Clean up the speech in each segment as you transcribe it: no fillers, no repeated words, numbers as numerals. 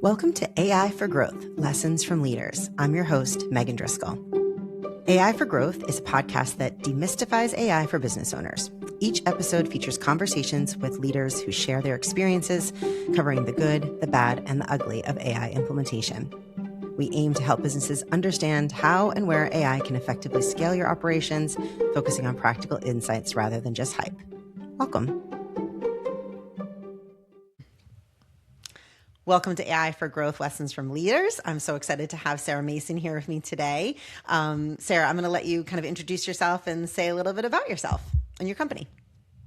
Welcome to AI for Growth, Lessons from Leaders. I'm your host, Megan Driscoll. AI for Growth is a podcast that demystifies AI for business owners. Each episode features conversations with leaders who share their experiences, covering the good, the bad, and the ugly of AI implementation. We aim to help businesses understand how and where AI can effectively scale your operations, focusing on practical insights rather than just hype. Welcome. Welcome to AI for Growth, Lessons from Leaders. I'm so excited to have Sarah Mason here with me today. Sarah, I'm going to let you kind of introduce yourself and say a little bit about yourself and your company.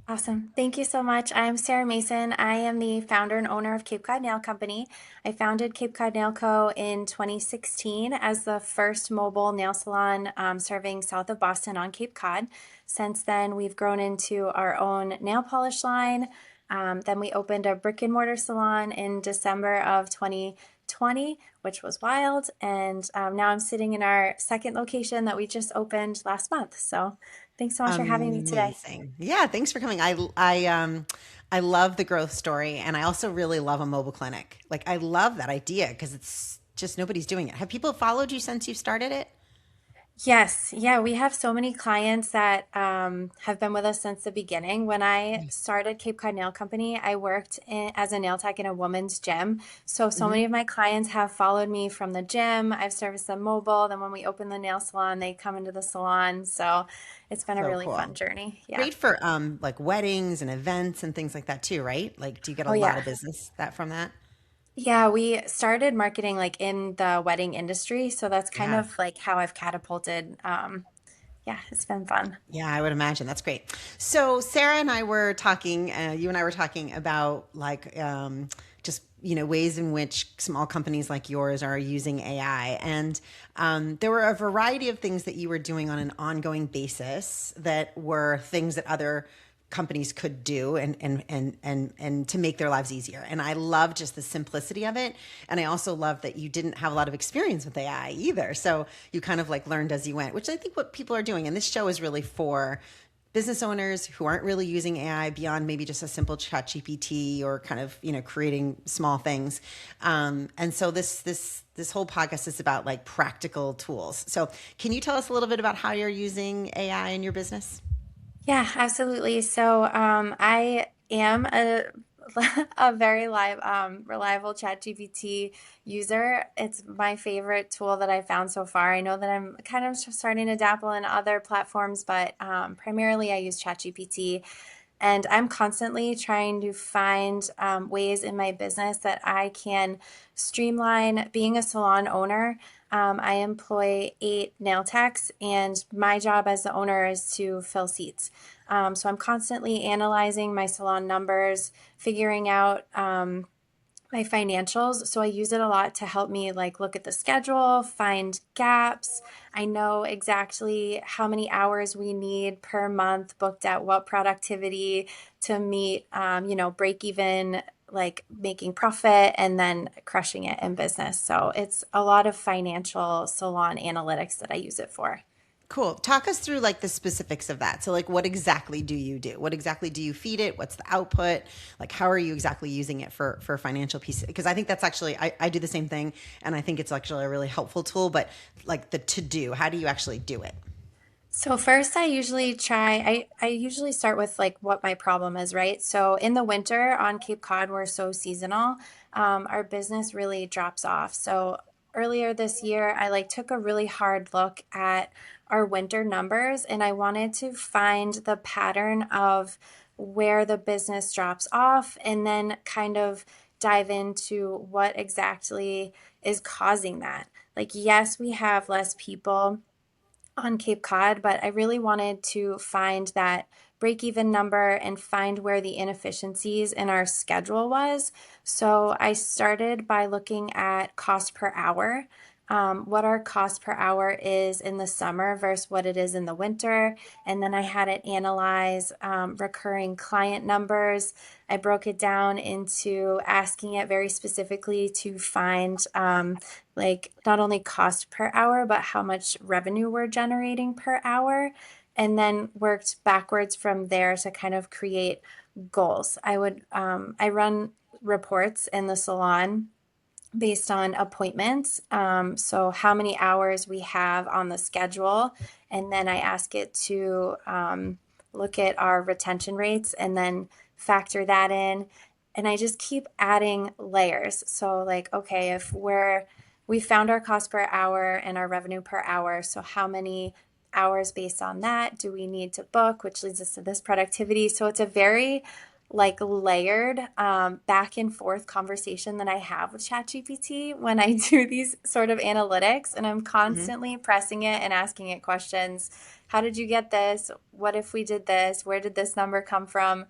Awesome. Thank you so much. I'm Sarah Mason. I am the founder and owner of Cape Cod Nail Company. I founded Cape Cod Nail Co. in 2016 as the first mobile nail salon serving south of Boston on Cape Cod. Since then, we've grown into our own nail polish line. Then we opened a brick and mortar salon in December of 2020, which was wild. And now I'm sitting in our second location that we just opened last month. So thanks so much for having me today. Amazing. Yeah, thanks for coming. I love the growth story, and I also really love a mobile clinic. Like, I love that idea because it's just nobody's doing it. Have people followed you since you've started it? Yes, yeah, we have so many clients that have been with us since the beginning. When I started Cape Cod Nail Company, I worked as a nail tech in a woman's gym. So Mm-hmm. many of my clients have followed me from the gym. I've serviced them mobile. Then when we open the nail salon, they come into the salon. So it's been a So really fun cool. journey. Yeah. Great for like weddings and events and things like that too, right? Like, do you get a Oh, lot yeah. of business that from that? Yeah, we started marketing like in the wedding industry. So that's kind Yeah. of like how I've catapulted. Yeah, it's been fun. Yeah, I would imagine. That's great. So Sarah and I were talking, you and I were talking about like just, ways in which small companies like yours are using AI. And there were a variety of things that you were doing on an ongoing basis that were things that other companies could do and to make their lives easier. And I love just the simplicity of it. And I also love that you didn't have a lot of experience with AI either. So you kind of like learned as you went, which I think what people are doing. And this show is really for business owners who aren't really using AI beyond maybe just a simple chat GPT or kind of, creating small things. And so this whole podcast is about like practical tools. So can you tell us a little bit about how you're using AI in your business? Yeah, absolutely. So I am a a very reliable ChatGPT user. It's my favorite tool that I've found so far. I know that I'm kind of starting to dabble in other platforms, but primarily I use ChatGPT. And I'm constantly trying to find ways in my business that I can streamline being a salon owner. I employ 8 nail techs, and my job as the owner is to fill seats. So I'm constantly analyzing my salon numbers, figuring out my financials. So I use it a lot to help me like look at the schedule, find gaps. I know exactly how many hours we need per month booked at what productivity to meet, break even, like making profit and then crushing it in business. So it's a lot of financial salon analytics that I use it for. Cool. Talk us through like the specifics of that. So like what exactly do you do? What exactly do you feed it? What's the output? Like how are you exactly using it for financial piece? Because I think that's actually I do the same thing and I think it's actually a really helpful tool, but like the to do, how do you actually do it? So first I usually start with like what my problem is, right? So in the winter on Cape Cod, we're so seasonal. Our business really drops off. So earlier this year, I like took a really hard look at our winter numbers and I wanted to find the pattern of where the business drops off and then kind of dive into what exactly is causing that. Like, yes, we have less people on Cape Cod, but I really wanted to find that break even number and find where the inefficiencies in our schedule was. So I started by looking at cost per hour, what our cost per hour is in the summer versus what it is in the winter. And then I had it analyze recurring client numbers. I broke it down into asking it very specifically to find like not only cost per hour, but how much revenue we're generating per hour. And then worked backwards from there to kind of create goals. I run reports in the salon based on appointments. So how many hours we have on the schedule. And then I ask it to look at our retention rates and then factor that in. And I just keep adding layers. So like, okay, if we found our cost per hour and our revenue per hour. So how many hours based on that do we need to book, which leads us to this productivity. So it's a very like layered back and forth conversation that I have with ChatGPT when I do these sort of analytics, and I'm Mhm. constantly pressing it and asking it questions. How did you get this? What if we did this? Where did this number come from?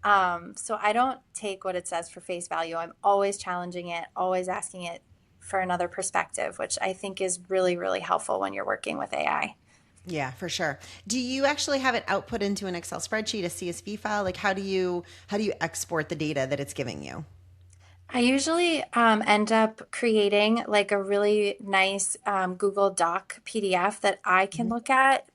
So I don't take what it says for face value. I'm always challenging it, always asking it for another perspective, which I think is really, really helpful when you're working with AI. Yeah, for sure. Do you actually have it output into an Excel spreadsheet, a CSV file? Like how do you export the data that it's giving you? I usually end up creating like a really nice Google Doc PDF that I can Mhm. look at.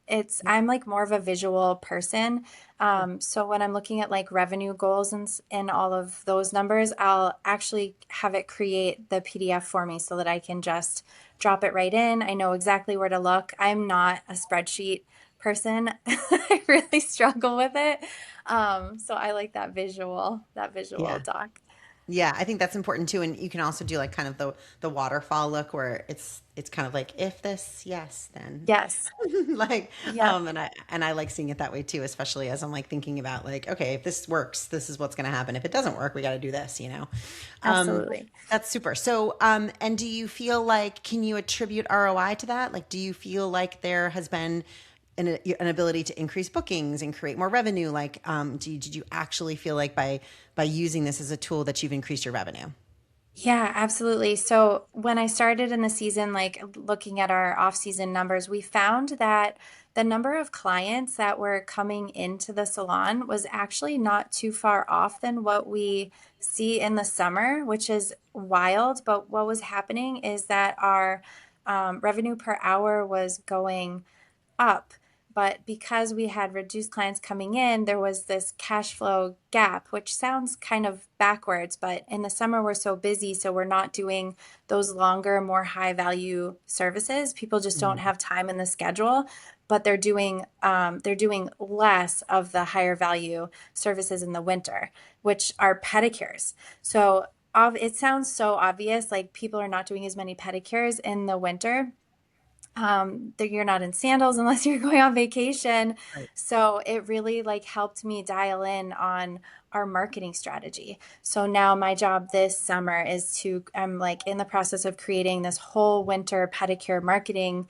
I'm like more of a visual person. Sure. So when I'm looking at like revenue goals and all of those numbers, I'll actually have it create the PDF for me so that I can just drop it right in. I know exactly where to look. I'm not a spreadsheet person. I really struggle with it. So I like that visual Yeah. doc. Yeah, I think that's important too. And you can also do like kind of the waterfall look where it's kind of like if this, yes, then Yes. like Yep. and I like seeing it that way too, especially as I'm like thinking about like, okay, if this works, this is what's gonna happen. If it doesn't work, we gotta do this. Um Absolutely. that's super. So and do you feel like can you attribute ROI to that? Like do you feel like there has been an ability to increase bookings and create more revenue? Like, did you actually feel like by using this as a tool that you've increased your revenue? Yeah, absolutely. So when I started in the season, like looking at our off-season numbers, we found that the number of clients that were coming into the salon was actually not too far off than what we see in the summer, which is wild. But what was happening is that our revenue per hour was going up. But because we had reduced clients coming in, there was this cash flow gap, which sounds kind of backwards. But in the summer, we're so busy. So we're not doing those longer, more high value services. People just don't Mm. have time in the schedule, but they're doing less of the higher value services in the winter, which are pedicures. So it sounds so obvious, like people are not doing as many pedicures in the winter, that you're not in sandals unless you're going on vacation. Right. So it really like helped me dial in on our marketing strategy. So now my job this summer is I'm like in the process of creating this whole winter pedicure marketing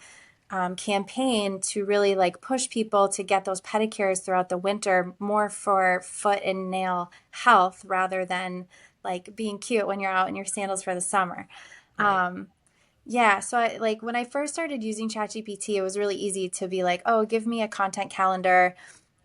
campaign to really like push people to get those pedicures throughout the winter more for foot and nail health rather than like being cute when you're out in your sandals for the summer. Right. Um, yeah, so like when I first started using ChatGPT, it was really easy to be like, "Oh, give me a content calendar,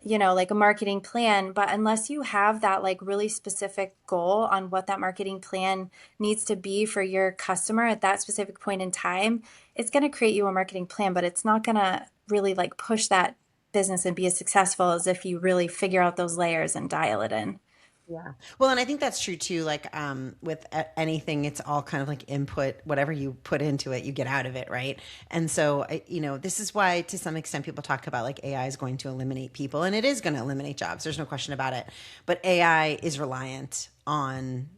like a marketing plan." But unless you have that like really specific goal on what that marketing plan needs to be for your customer at that specific point in time, it's going to create you a marketing plan, but it's not going to really like push that business and be as successful as if you really figure out those layers and dial it in. Yeah. Well, and I think that's true too. Like with anything, it's all kind of like input. Whatever you put into it, you get out of it, right? And so, this is why, to some extent, people talk about like AI is going to eliminate people, and it is going to eliminate jobs. There's no question about it. But AI is reliant on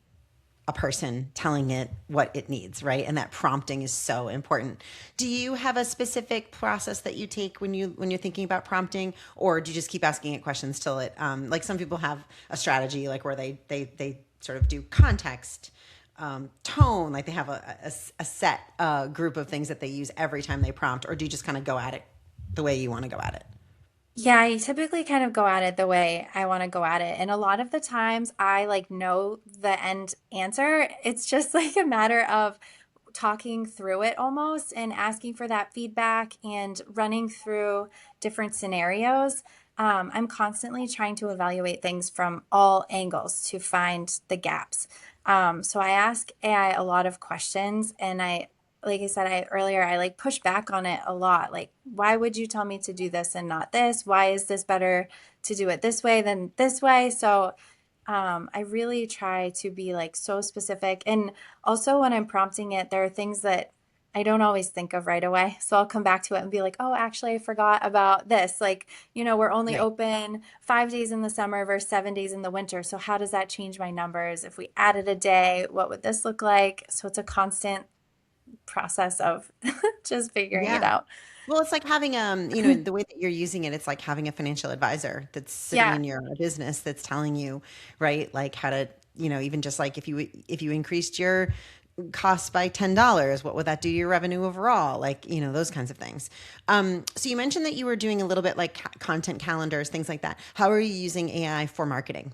a person telling it what it needs, right? And that prompting is so important. Do you have a specific process that you take when you're thinking about prompting, or do you just keep asking it questions till it like some people have a strategy like where they sort of do context, tone, like they have a set group of things that they use every time they prompt, or do you just kind of go at it the way you want to go at it? Yeah, I typically kind of go at it the way I want to go at it. And a lot of the times I like know the end answer. It's just like a matter of talking through it almost and asking for that feedback and running through different scenarios. I'm constantly trying to evaluate things from all angles to find the gaps. So I ask AI a lot of questions, and like I said earlier, I like push back on it a lot. Like, why would you tell me to do this and not this? Why is this better to do it this way than this way? So I really try to be like so specific. And also when I'm prompting it, there are things that I don't always think of right away. So I'll come back to it and be like, oh, actually, I forgot about this. Like, we're only Right. open 5 days in the summer versus 7 days in the winter. So how does that change my numbers? If we added a day, what would this look like? So it's a constant process of just figuring it Yeah. out. Well, it's like having the way that you're using it, it's like having a financial advisor that's sitting Yeah. in your business that's telling you, right, like how to, even just like if you increased your costs by $10, what would that do to your revenue overall? Like, those kinds of things. So you mentioned that you were doing a little bit like content calendars, things like that. How are you using AI for marketing?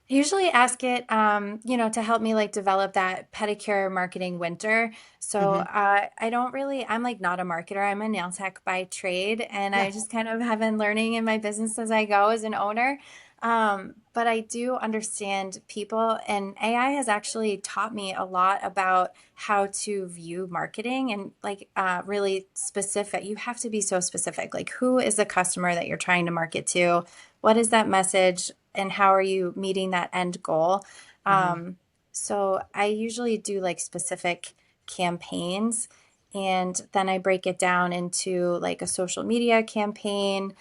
I usually ask it, to help me like develop that pedicure marketing winter. So Hmm. I don't really, I'm like not a marketer. I'm a nail tech by trade, and I Yeah. just kind of have been learning in my business as I go as an owner. But I do understand people, and AI has actually taught me a lot about how to view marketing and like really specific. You have to be so specific. Like, who is the customer that you're trying to market to? What is that message? And how are you meeting that end goal? Hmm. Um, so I usually do like specific campaigns, and then I break it down into like a social media campaign.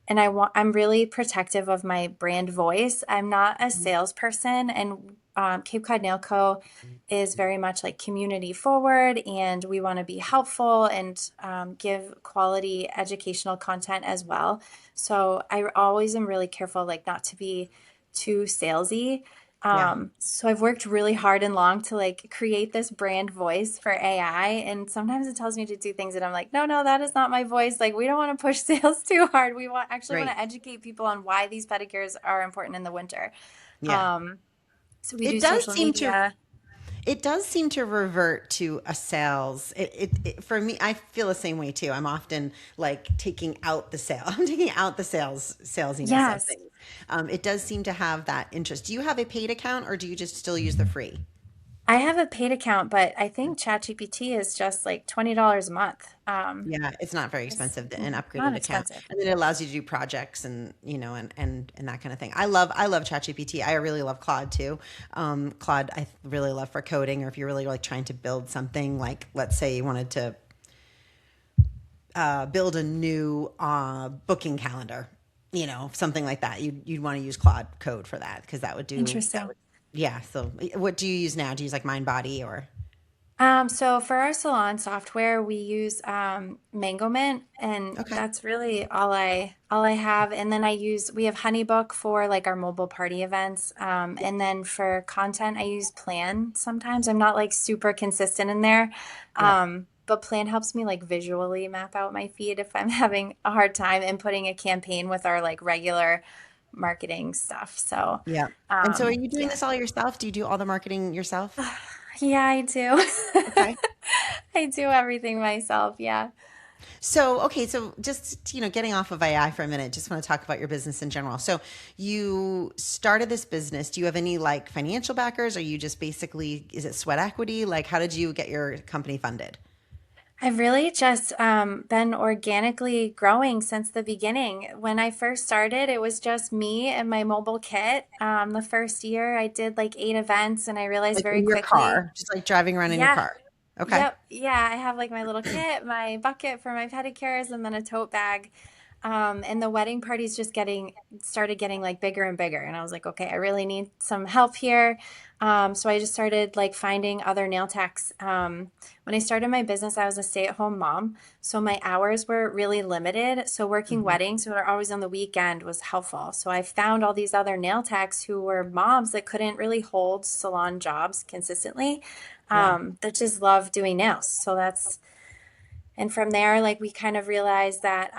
And I'm really protective of my brand voice. I'm not a salesperson, and Cape Cod Nail Co is very much like community forward, and we want to be helpful and give quality educational content as well. So I always am really careful, like not to be too salesy. Yeah. So I've worked really hard and long to like create this brand voice for AI. And sometimes it tells me to do things that I'm like, no, no, that is not my voice. Like we don't want to push sales too hard. We want Right. to educate people on why these pedicures are important in the winter. Yeah. Um, so we It do does social seem to media. It does seem to revert to a sales. For me, I feel the same way too. I'm often like taking out the sale. I'm taking out the salesiness of Yes. things. It does seem to have that interest. Do you have a paid account or do you just still use the free? I have a paid account, but I think ChatGPT is just like $20 a month. Yeah, it's not very It's expensive, an not upgraded account, expensive. and then it allows you to do projects and and that kind of thing. I love ChatGPT. I really love Claude too. Claude I really love for coding, or if you're really like trying to build something, like let's say you wanted to build a new booking calendar, something like that. You'd want to use Claude Code for that because that Interesting. would yeah. So what do you use now? Do you use like MindBody or So for our salon software, we use Mango Mint, and okay? that's really all I have. And then we have HoneyBook for like our mobile party events. And then for content, I use Plan sometimes. I'm not like super consistent in there. Yeah, But Plan helps me like visually map out my feed if I'm having a hard time inputting a campaign with our like regular marketing stuff. So yeah. And so, are you doing yeah. this all yourself? Do you do all the marketing yourself? Yeah, I do. Okay. I do everything myself. Yeah. So, okay, so just, getting off of AI for a minute, just want to talk about your business in general. So, you started this business. Do you have any like financial backers? Or you just basically, is it sweat equity? Like, how did you get your company funded? I've really just been organically growing since the beginning. When I first started, it was just me and my mobile kit. The first year, I did like 8 events, and I realized Like very in your quickly, car, just like driving around in your yeah, car. Okay. yep, yeah, I have like my little kit, my bucket for my pedicures, and then a tote bag. And the wedding parties just started getting like bigger and bigger. And I was like, okay, I really need some help here. So I just started like finding other nail techs. When I started my business, I was a stay-at-home mom. So my hours were really limited. So working Hmm. weddings, so they're always on the weekend, was helpful. So I found all these other nail techs who were moms that couldn't really hold salon jobs consistently, Yeah. that just love doing nails. And from there, like we kind of realized that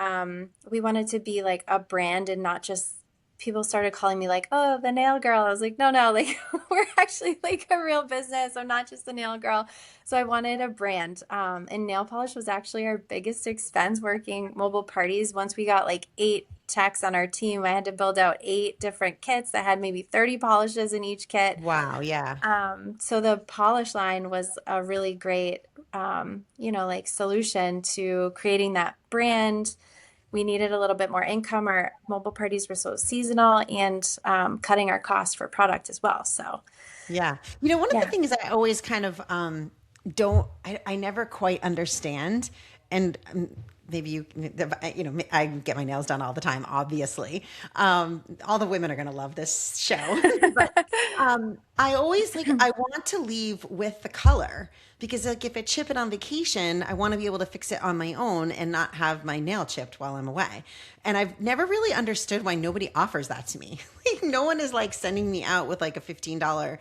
we wanted to be like a brand and not just people started calling me like, oh, the nail girl. I was like, no, no, like we're actually like a real business. I'm not just a nail girl. So I wanted a brand. And nail polish was actually our biggest expense working mobile parties. Once we got like 8 techs on our team, I had to build out 8 different kits that had maybe 30 polishes in each kit. Wow. Yeah. So the polish line was a really great, like solution to creating that brand we needed a little bit more income. Our mobile parties were so seasonal, and cutting our costs for product as well. So, Yeah. One of the yeah. things I always kind of I never quite understand, and maybe I get my nails done all the time, obviously. All the women are going to love this show. But I always I want to leave with the color because like if I chip it on vacation, I want to be able to fix it on my own and not have my nail chipped while I'm away. And I've never really understood why nobody offers that to me. Like no one is like sending me out with like a $15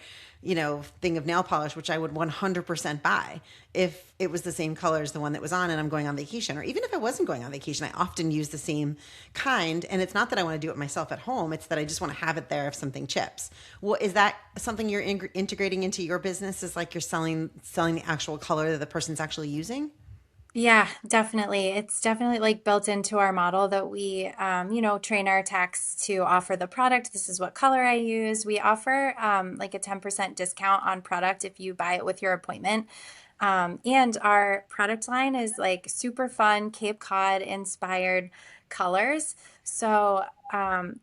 thing of nail polish, which I would 100% buy if it was the same color as the one that was on and I'm going on vacation. Or even if I wasn't going on vacation, I often use the same kind. And it's not that I want to do it myself at home. It's that I just want to have it there if something chips. Well, is that something you're integrating into your business? Is like you're selling the actual color that the person's actually using? Yeah, definitely. It's definitely like built into our model that we, train our techs to offer the product. This is what color I use. We offer like a 10% discount on product if you buy it with your appointment. And our product line is like super fun, Cape Cod inspired colors. So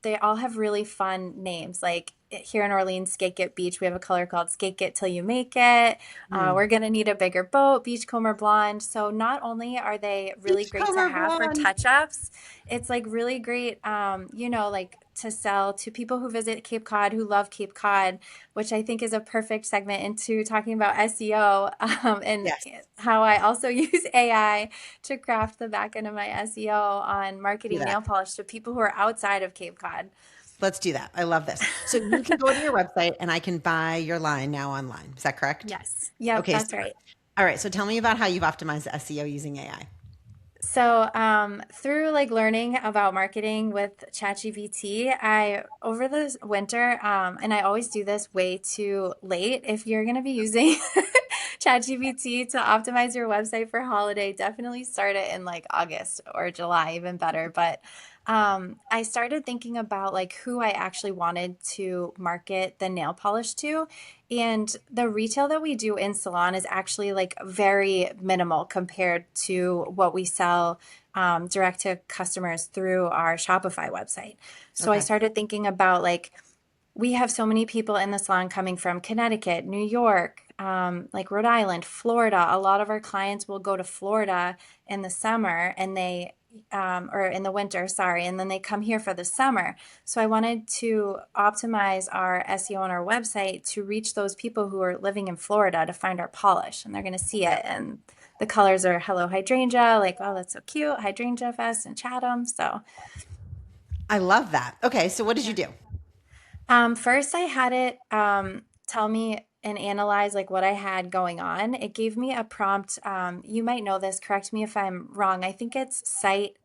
they all have really fun names. Like here in Orleans, Skate Get Beach, we have a color called Skate Get Till You Make It. Mm. We're going to need a bigger boat, Beachcomber Blonde. So not only are they really great to Beachcomber have for blonde. touch-ups, it's like really great, like to sell to people who visit Cape Cod, who love Cape Cod, which I think is a perfect segment into talking about SEO, and Yes. how I also use AI to craft the back end of my SEO on Do marketing that. nail polish to people who are outside of Cape Cod. Let's do that. I love this. So you can go to your website and I can buy your line now online. Is that correct? Yes. Yep, Okay. that's right. All right. So tell me about how you've optimized the SEO using AI. So, through like learning about marketing with ChatGPT, I over this winter, and I always do this way too late. If you're going to be using ChatGPT to optimize your website for holiday, definitely start it in like August or July, even better. But I started thinking about like who I actually wanted to market the nail polish to. And the retail that we do in salon is actually like very minimal compared to what we sell direct to customers through our Shopify website. So I Okay. started thinking about like, we have so many people in the salon coming from Connecticut, New York, like Rhode Island, Florida. A lot of our clients will go to Florida in the summer and or in the winter, sorry, and then they come here for the summer. So I wanted to optimize our SEO on our website to reach those people who are living in Florida to find our polish, and they're going to see it. And the colors are Hello Hydrangea, like, oh, that's so cute, Hydrangea Fest and Chatham. So, I love that. Okay. So what did you yeah. do? First, I had it tell me and analyze like what I had going on. It gave me a prompt. You might know this. Correct me if I'm wrong. I think it's site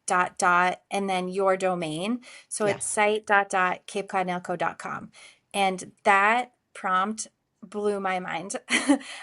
dot dot and then your domain. So it's Yes. site dot dot capecodnailco.com, and that prompt blew my mind.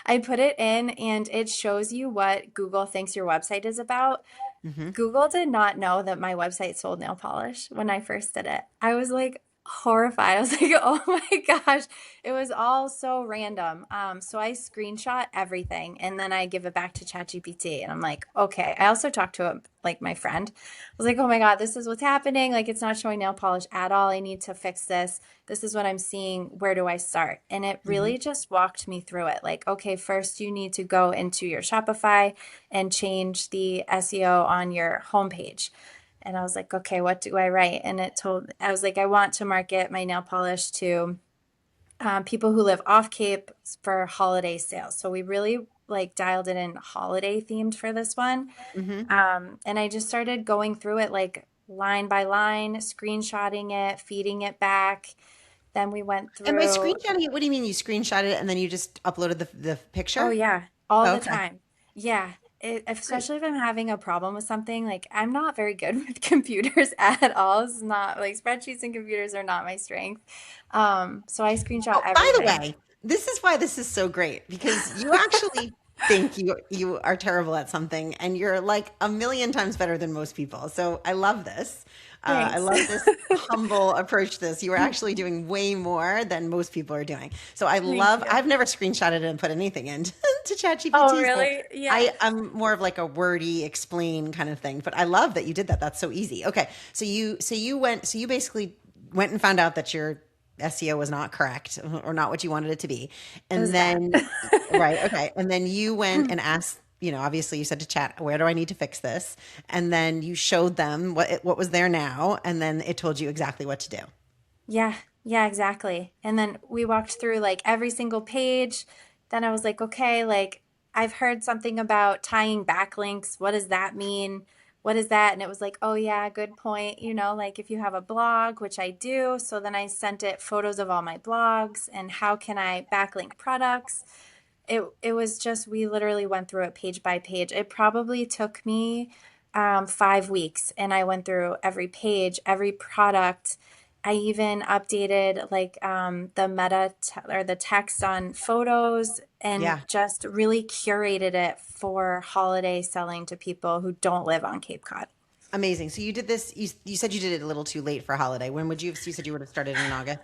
I put it in, and it shows you what Google thinks your website is about. Hmm. Google did not know that my website sold nail polish when I first did it. I was like horrified. I was like, oh my gosh. It was all so random. So I screenshot everything and then I give it back to ChatGPT and I'm like, okay. I also talked to like my friend. I was like, oh my God, this is what's happening. Like it's not showing nail polish at all. I need to fix this. This is what I'm seeing. Where do I start? And it Hmm. really just walked me through it. Like, okay, first you need to go into your Shopify and change the SEO on your homepage. And I was like, okay, what do I write? And I was like, I want to market my nail polish to people who live off Cape for holiday sales. So we really like dialed it in holiday themed for this one. Hmm. And I just started going through it like line by line, screenshotting it, feeding it back. Then we went And by through. screenshotting it, what do you mean you screenshot it and then you just uploaded the Oh picture? yeah, all Oh, the okay. time. Yeah, Great. especially if I'm having a problem with something, like I'm not very good with computers at all. It's not like spreadsheets and computers are not my strength. So I screenshot Oh, by the everything. way, this is why this is so great because you actually think you are terrible at something and you're like a million times better than most people. So I love this. I Thanks. love this humble approach to this. You are actually doing way more than most people are doing. So I Thank love, you. I've never screenshotted and put anything in. to Oh, ChatGPT. So really? Yeah. I'm more of like a wordy explain kind of thing, but I love that you did that. That's so easy. Okay. So you basically went and found out that your SEO was not correct or not what you wanted it to be. It And was bad. then, right. Okay. And then you went and asked, obviously you said to chat, where do I need to fix this? And then you showed them what was there now. And then it told you exactly what to do. Yeah, yeah, exactly. And then we walked through like every single page. Then I was like, okay, like I've heard something about tying backlinks. What does that mean? What is that? And it was like, oh yeah, good point. Like if you have a blog, which I do. So then I sent it photos of all my blogs and how can I backlink products. It was just we literally went through it page by page. It probably took me 5 weeks, and I went through every page, every product. I even updated like the or the text on photos and Yeah. just really curated it for holiday selling to people who don't live on Cape Cod. Amazing. So you did this, you said you did it a little too late for holiday. When would you said you would have started in August?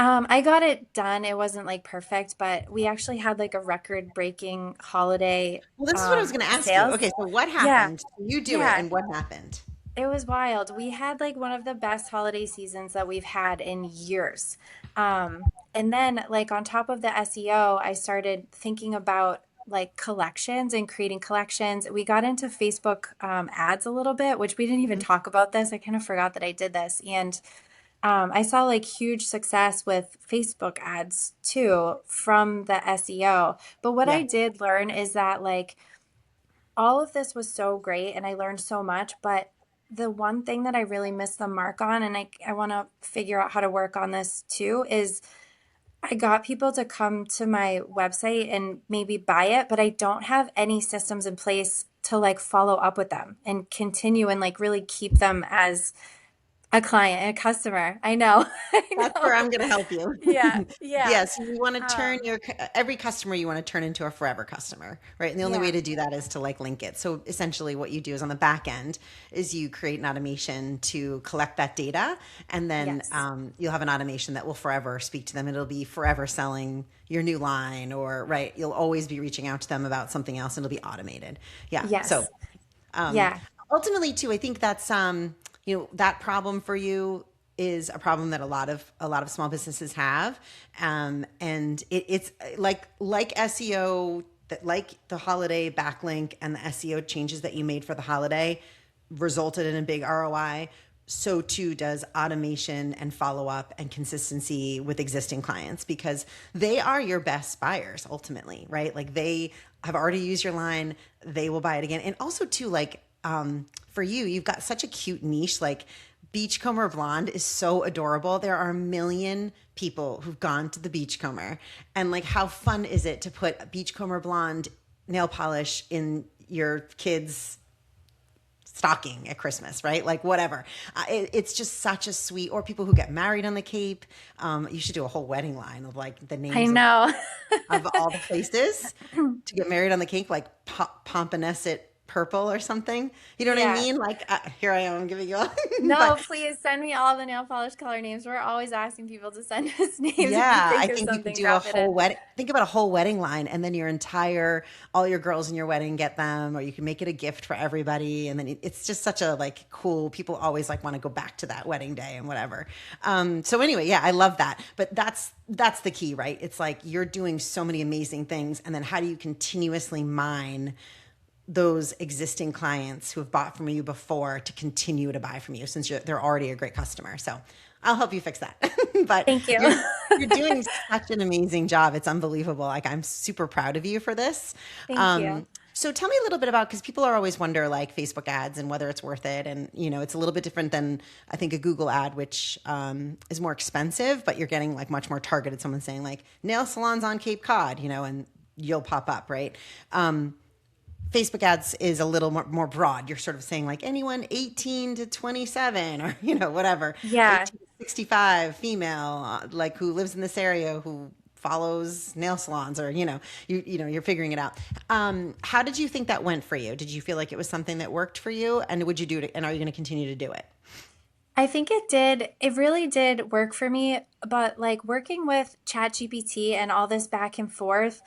I got it done. It wasn't like perfect, but we actually had like a record-breaking holiday Well, this is what I was going to ask you. sales. Okay, so what Yeah, happened? You do it, yeah, and what happened? it was wild. We had like one of the best holiday seasons that we've had in years. And then like on top of the SEO, I started thinking about like collections and creating collections. We got into Facebook ads a little bit, which we didn't even Mhm. talk about this. I kind of forgot that I did this. And I saw like huge success with Facebook ads too from the SEO. But what I Yeah, did learn is that like all of this was so great and I learned so much, but the one thing that I really missed the mark on, and I want to figure out how to work on this too, is I got people to come to my website and maybe buy it, but I don't have any systems in place to like follow up with them and continue and like really keep them as a client, a customer. I know. I that's where know. I'm going to help you. Yeah. Yeah. Yes, you want to turn Um, every customer you want to turn into a forever customer, right? And the only way yeah. to do that is to like link it. So essentially, what you do is on the back end is you create an automation to collect that data, and then Yes. you'll have an automation that will forever speak to them. It'll be forever selling your new line, or right, you'll always be reaching out to them about something else, and it'll be automated. Yeah. So Yes. um, Yeah. ultimately too, I think that's that problem for you is a problem that a lot of small businesses have, and it's like SEO, that like the holiday backlink and the SEO changes that you made for the holiday resulted in a big ROI. So too does automation and follow up and consistency with existing clients, because they are your best buyers ultimately, right? Like they have already used your line, they will buy it again. And also too, like for you, you've got such a cute niche. Like Beachcomber Blonde is so adorable. There are a million people who've gone to the Beachcomber, and like how fun is it to put Beachcomber Blonde nail polish in your kids' stocking at Christmas, right? Like whatever. It's just such a sweet, or people who get married on the Cape. You should do a whole wedding line of like the I names know. of all the places to get married on the Cape, like Pompanesset Purple or something. You know what I Yeah. mean? Like here I am giving you all, No, but please send me all the nail polish color names. We're always asking people to send us names. If you yeah, I think of think you could something, do a drop it whole in. wedding. Think about a whole wedding line, and then all your girls in your wedding get them, or you can make it a gift for everybody. And then it's just such a like cool. People always like want to go back to that wedding day and whatever. So anyway, yeah, I love that. But that's the key, right? It's like you're doing so many amazing things, and then how do you continuously mine those existing clients who have bought from you before to continue to buy from you, since they're already a great customer. So I'll help you fix that. But Thank you. you're doing such an amazing job. It's unbelievable. Like I'm super proud of you for this. Thank you. So tell me a little bit about, because people are always wonder like Facebook ads and whether it's worth it. And, it's a little bit different than I think a Google ad, which is more expensive, but you're getting like much more targeted. Someone saying like nail salons on Cape Cod, and you'll pop up, right? Facebook ads is a little more broad. You're sort of saying like anyone 18 to 27 or, whatever, Yeah. 18 to 65 female, like who lives in this area, who follows nail salons, or, you're figuring it out. How did you think that went for you? Did you feel like it was something that worked for you, and would you do it? And are you going to continue to do it? I think it did. It really did work for me. But like working with ChatGPT and all this back and forth,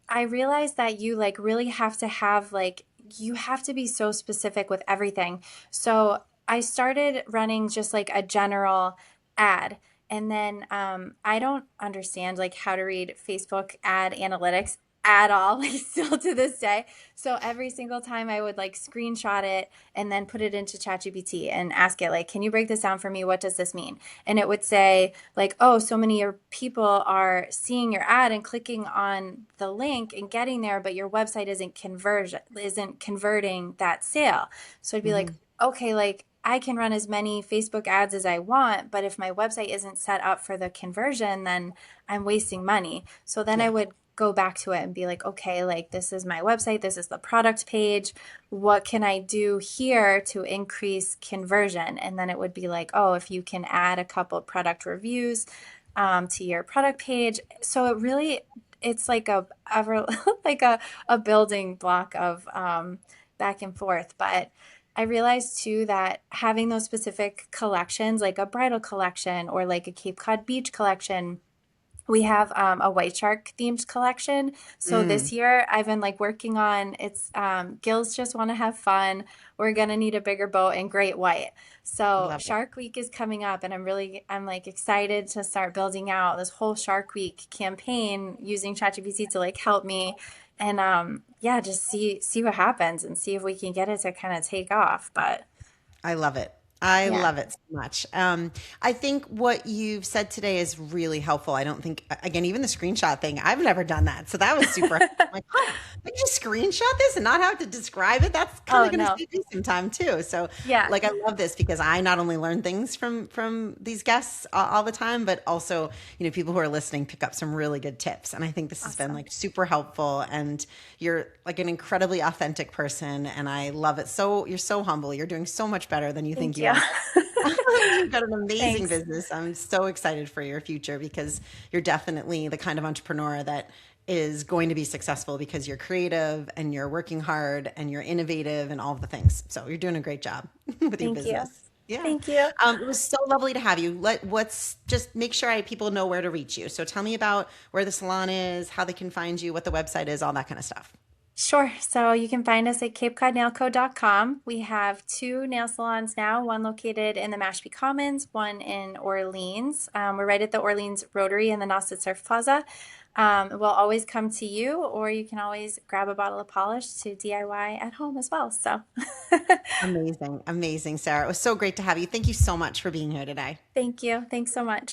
I realized that you like really have to have like, you have to be so specific with everything. So I started running just like a general ad. And then I don't understand like how to read Facebook ad analytics at all, like still to this day. So every single time I would like screenshot it and then put it into ChatGPT and ask it like, can you break this down for me? What does this mean? And it would say like, oh, so many of your people are seeing your ad and clicking on the link and getting there, but your website isn't converting that sale. So I'd be like, Hmm. okay, like I can run as many Facebook ads as I want, but if my website isn't set up for the conversion, then I'm wasting money. So then I Yeah. would go back to it and be like, okay, like this is my website, this is the product page. What can I do here to increase conversion? And then it would be like, oh, if you can add a couple product reviews to your product page. So it really, it's like like a building block of back and forth. But I realized too that having those specific collections, like a bridal collection or like a Cape Cod beach collection, we have a white shark themed collection. So Mm, this year I've been like working on it's gills just want to have fun. We're gonna need a bigger boat and great white. I So love it. Shark Week is coming up and I'm like excited to start building out this whole Shark Week campaign using ChatGPT to like help me and yeah, just see what happens and see if we can get it to kind of take off. But I love it. I yeah. love it so much. I think what you've said today is really helpful. I don't think, again, even the screenshot thing, I've never done that. So that was super helpful. I'm like, oh, I can just screenshot this and not have to describe it. That's kind Oh of going to no. save me some time too. So, Yeah. like, I love this because I not only learn things from these guests all the time, but also, people who are listening pick up some really good tips. And I think this has been Awesome. like super helpful. And you're like an incredibly authentic person, and I love it. So you're so humble. You're doing so much better than you think Thank you you. are. You've got an amazing Thanks. business. I'm so excited for your future because you're definitely the kind of entrepreneur that is going to be successful because you're creative and you're working hard and you're innovative and all of the things. So you're doing a great job with your Thank you. business. Yeah. Thank you. It was so lovely to have you. What's just make sure people know where to reach you. So tell me about where the salon is, how they can find you, what the website is, all that kind of stuff. Sure. So you can find us at capecodnailco.com. We have two nail salons now, one located in the Mashpee Commons, one in Orleans. We're right at the Orleans Rotary in the Nauset Surf Plaza. We'll always come to you, or you can always grab a bottle of polish to DIY at home as well. So Amazing. Amazing, Sarah. It was so great to have you. Thank you so much for being here today. thank you. Thanks so much.